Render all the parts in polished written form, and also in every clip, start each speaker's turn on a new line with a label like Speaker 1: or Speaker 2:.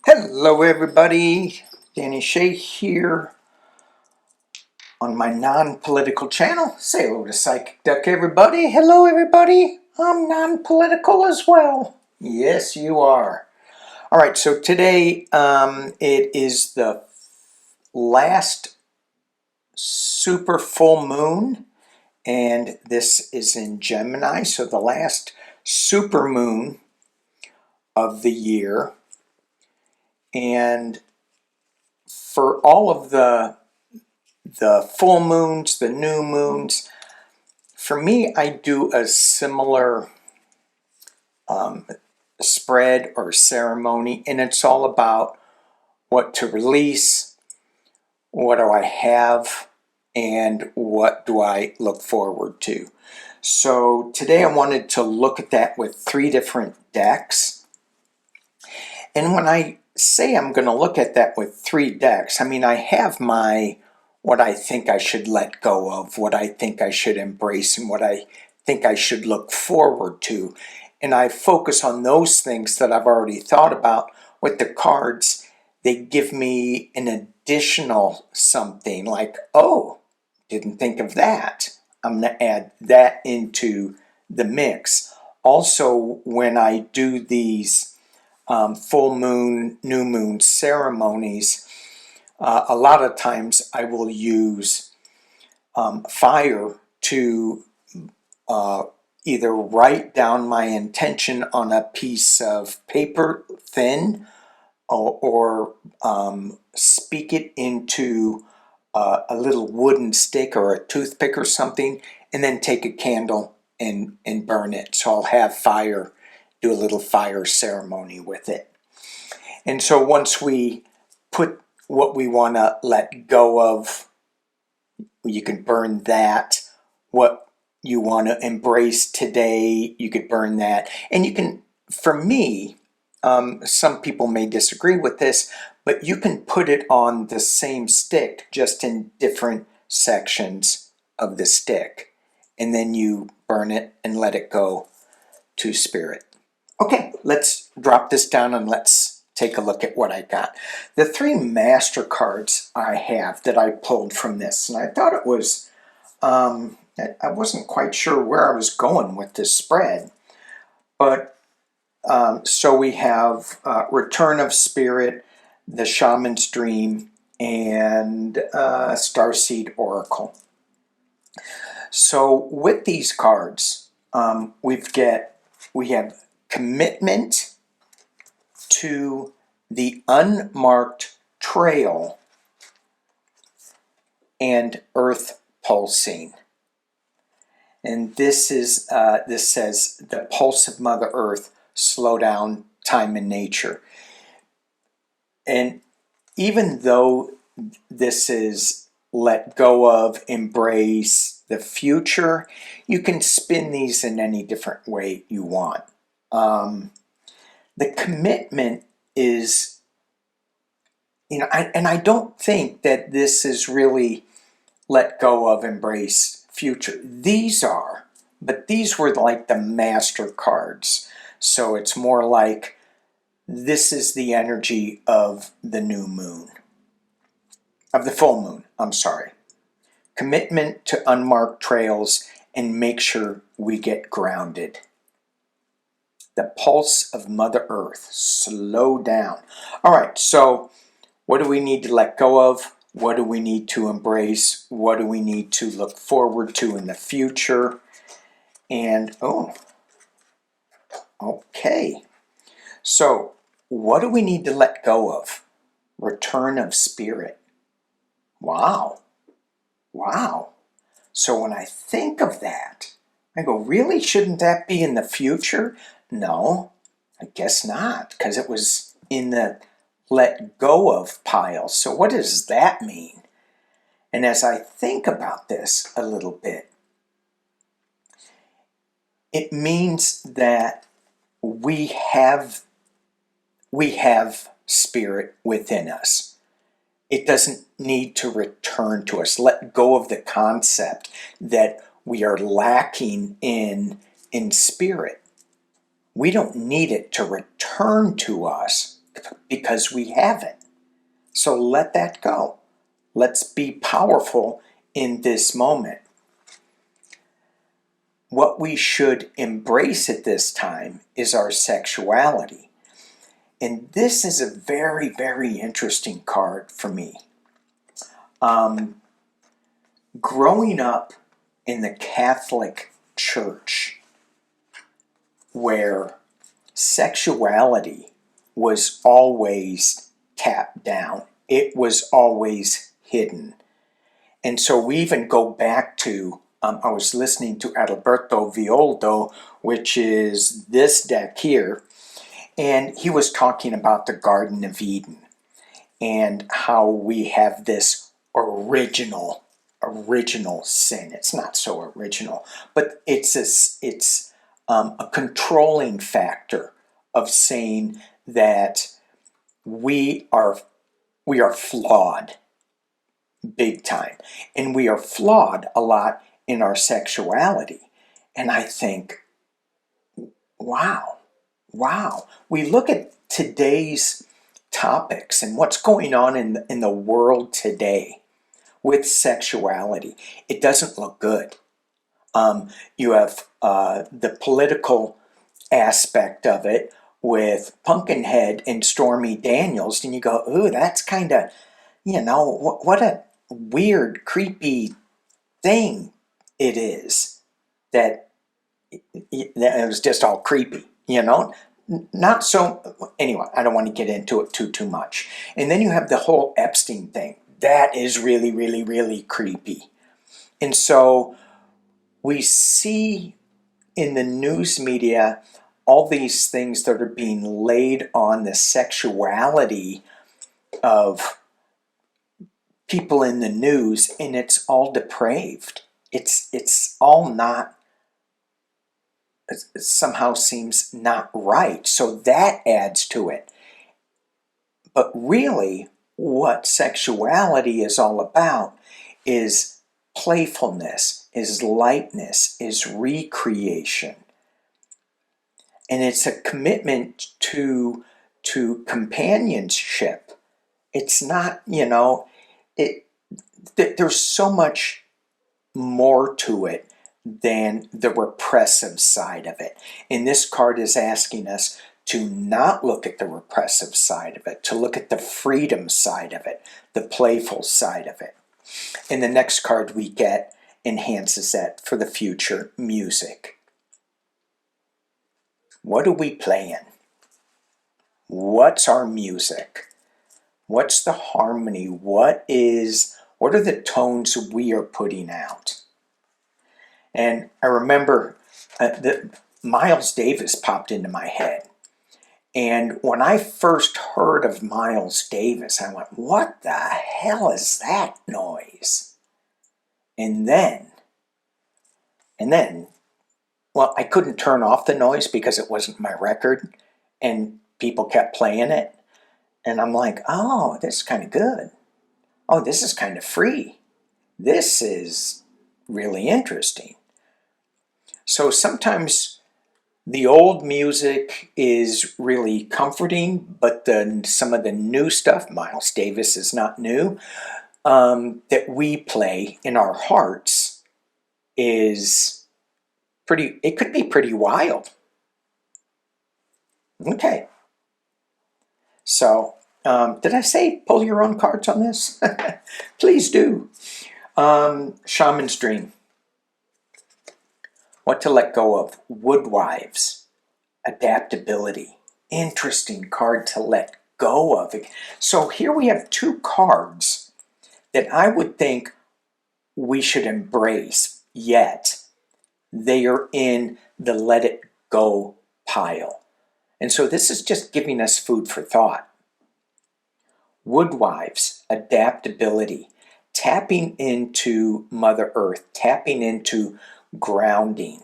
Speaker 1: Hello everybody, Danny Shea here on my non-political channel. Say hello to Psychic Duck everybody. Hello everybody, I'm non-political as well. Yes you are. Alright, so today it is the last super full moon, and this is in Gemini, so the last super moon of the year. And for all of the full moons, the new moons, for me, I do a similar spread or ceremony, and it's all about what to release, what do I have, and what do I look forward to. So today I wanted to look at that with 3 different decks. And when I say I'm going to look at that with 3 decks, I mean I have my what I think I should let go of, what I think I should embrace, and what I think I should look forward to. And I focus on those things that I've already thought about. With the cards, they give me an additional something like, oh, didn't think of that. I'm going to add that into the mix. Also, when I do these full moon, new moon ceremonies, a lot of times I will use fire to either write down my intention on a piece of paper thin, or speak it into a little wooden stick or a toothpick or something, and then take a candle and burn it. So I'll have fire, do a little fire ceremony with it. And so once we put what we want to let go of, you can burn that. What you want to embrace today, you could burn that. And you can, for me, some people may disagree with this, but you can put it on the same stick, just in different sections of the stick. And then you burn it and let it go to spirit. Okay, let's drop this down and let's take a look at what I got. The 3 master cards I have that I pulled from this, and I thought it was, I wasn't quite sure where I was going with this spread, but so we have Return of Spirit, the Shaman's Dream, and Starseed Oracle. So with these cards, we have commitment to the unmarked trail and earth pulsing. And this is this says the pulse of Mother Earth, slow down time and nature. And even though this is let go of, embrace the future, you can spin these in any different way you want. The commitment is, and I don't think that this is really let go of, embrace future. These are, but these were like the master cards. So it's more like this is the energy of the new moon, of the full moon, I'm sorry. Commitment to unmarked trails and make sure we get grounded. The pulse of Mother Earth, slow down. All right, so what do we need to let go of? What do we need to embrace? What do we need to look forward to in the future? And, oh, okay. So, what do we need to let go of? Return of Spirit. Wow. Wow. So when I think of that, I go, really? Shouldn't that be in the future? No, I guess not, because it was in the let go of pile. So what does that mean? And as I think about this a little bit, it means that we have spirit within us. It doesn't need to return to us. Let go of the concept that we are lacking in spirit. We don't need it to return to us, because we haven't. So let that go. Let's be powerful in this moment. What we should embrace at this time is our sexuality. And this is a very, very interesting card for me. Growing up in the Catholic Church, where sexuality was always tapped down, it was always hidden. And so we even go back to, I was listening to Adalberto Violdo, which is this deck here, and he was talking about the Garden of Eden and how we have this original sin. It's not so original, but it's a controlling factor of saying that we are flawed big time, and we are flawed a lot in our sexuality. And I think, wow, we look at today's topics and what's going on in the world today with sexuality. It doesn't look good. You have the political aspect of it with Pumpkinhead and Stormy Daniels, and you go, ooh, that's kind of, what a weird, creepy thing it is that it was just all creepy, Not so, anyway, I don't want to get into it too much. And then you have the whole Epstein thing. That is really, really, really creepy. And so we see in the news media all these things that are being laid on the sexuality of people in the news, and it's all depraved. It's all not, it somehow seems not right. So that adds to it. But really, what sexuality is all about is playfulness, is lightness, is recreation. And it's a commitment to companionship. It's not, there's so much more to it than the repressive side of it. And this card is asking us to not look at the repressive side of it, to look at the freedom side of it, the playful side of it. And the next card we get enhances that for the future: music. What are we playing? What's our music? What's the harmony? What are the tones we are putting out? And I remember that Miles Davis popped into my head. And when I first heard of Miles Davis, I went, what the hell is that noise? And then, well, I couldn't turn off the noise because it wasn't my record, and people kept playing it. And I'm like, oh, this is kind of good. Oh, this is kind of free. This is really interesting. So sometimes the old music is really comforting, but then some of the new stuff, Miles Davis is not new, that we play in our hearts is pretty, it could be pretty wild. Okay. So, did I say pull your own cards on this? Please do. Shaman's Dream. What to let go of. Woodwives. Adaptability. Interesting card to let go of. So here we have two cards that I would think we should embrace, yet they are in the let it go pile. And so this is just giving us food for thought. Woodwives, adaptability, tapping into Mother Earth, tapping into grounding.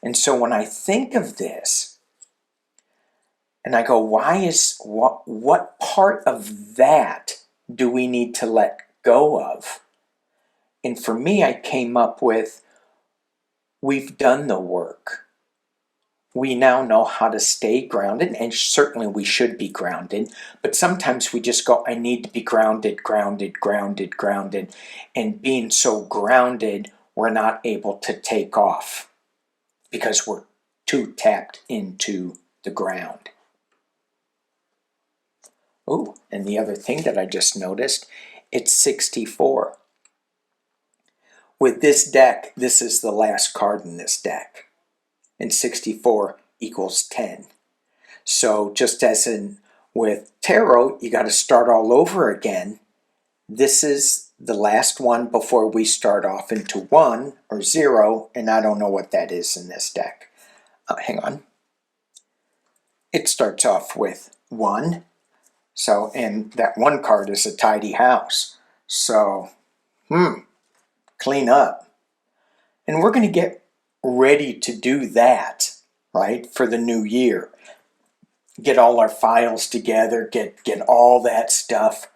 Speaker 1: And so when I think of this, and I go, what part of that do we need to let go of? And for me, I came up with, we've done the work. we now know how to stay grounded, and certainly we should be grounded, but sometimes we just go, I need to be grounded, grounded, grounded, grounded, and being so grounded, we're not able to take off because we're too tapped into the ground. Oh, and the other thing that I just noticed, it's 64. With this deck, this is the last card in this deck. And 64 equals 10. So just as in with tarot, you got to start all over again. This is the last one before we start off into 1 or 0, and I don't know what that is in this deck. Hang on. It starts off with 1. So, and that 1 card is a tidy house. So, clean up. And we're going to get ready to do that, right, for the new year. Get all our files together, get all that stuff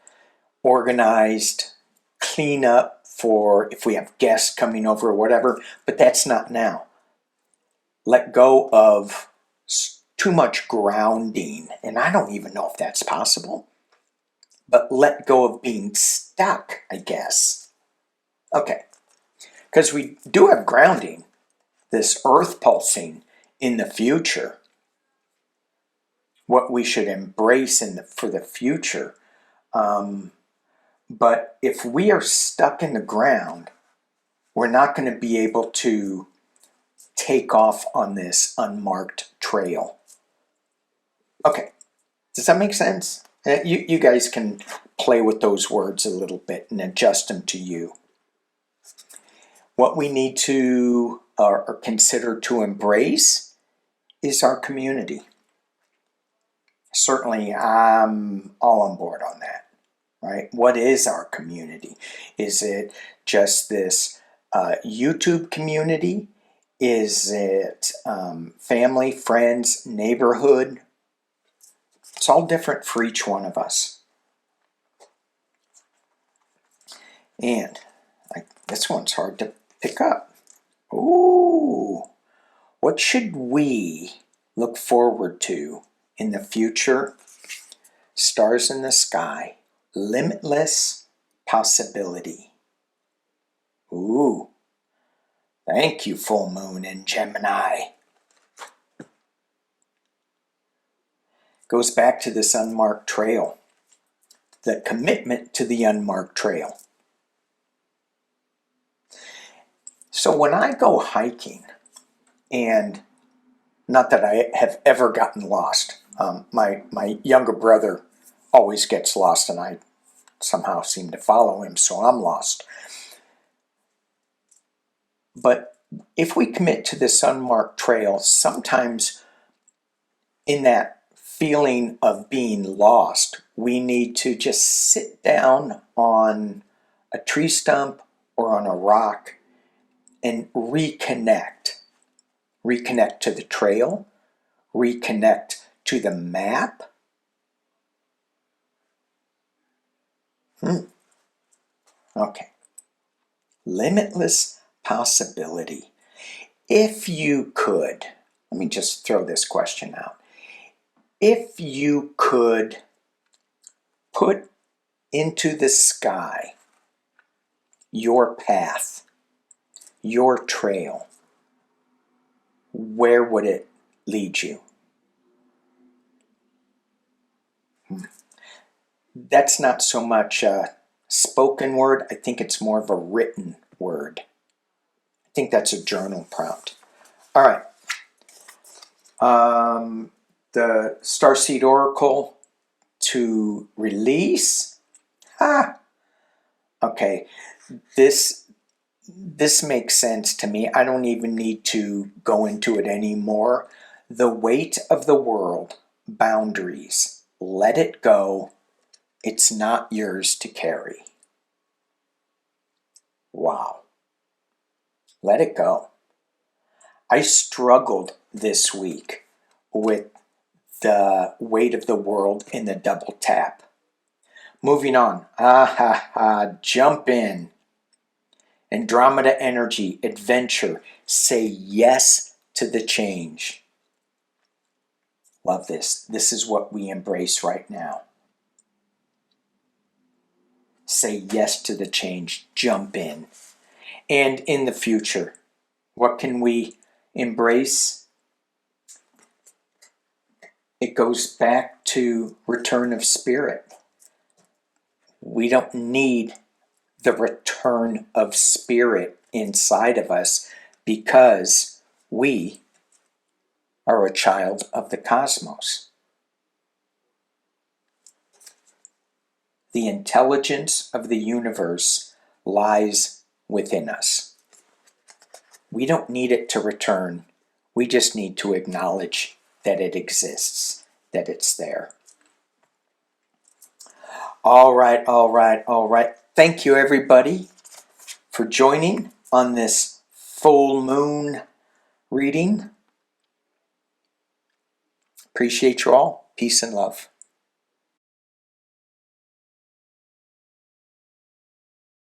Speaker 1: organized, clean up for if we have guests coming over or whatever, but that's not now. Let go of too much grounding, and I don't even know if that's possible, but let go of being stuck, I guess. Okay, because we do have grounding, this earth pulsing in the future, what we should embrace for the future. But if we are stuck in the ground, we're not going to be able to take off on this unmarked trail. Okay, does that make sense? You guys can play with those words a little bit and adjust them to you. What we need to or consider to embrace is our community. Certainly, I'm all on board on that, right? What is our community? Is it just this YouTube community? Is it family, friends, neighborhood? It's all different for each one of us. And this one's hard to pick up. Ooh, what should we look forward to in the future? Stars in the sky, limitless possibility. Ooh, thank you, full moon in Gemini. Goes back to this unmarked trail, the commitment to the unmarked trail. So when I go hiking, and not that I have ever gotten lost, my younger brother always gets lost, and I somehow seem to follow him, so I'm lost. But if we commit to this unmarked trail, sometimes in that feeling of being lost, we need to just sit down on a tree stump or on a rock and reconnect. Reconnect to the trail, reconnect to the map. Okay. Limitless possibility. If you could, let me just throw this question out. If you could put into the sky your path, your trail, where would it lead you? That's not so much a spoken word. I think it's more of a written word. I think that's a journal prompt. All right. The Starseed Oracle to release. Okay. This makes sense to me. I don't even need to go into it anymore. The weight of the world, boundaries. Let it go. It's not yours to carry. Wow. Let it go. I struggled this week with the weight of the world in the double tap. Moving on. Jump in. Andromeda energy, adventure. Say yes to the change. Love this. This is what we embrace right now. Say yes to the change. Jump in. And in the future, what can we embrace? It goes back to return of spirit. We don't need the return of spirit inside of us because we are a child of the cosmos. The intelligence of the universe lies within us. We don't need it to return. We just need to acknowledge that it exists, that it's there. All right. Thank you, everybody, for joining on this full moon reading. Appreciate you all. Peace and love.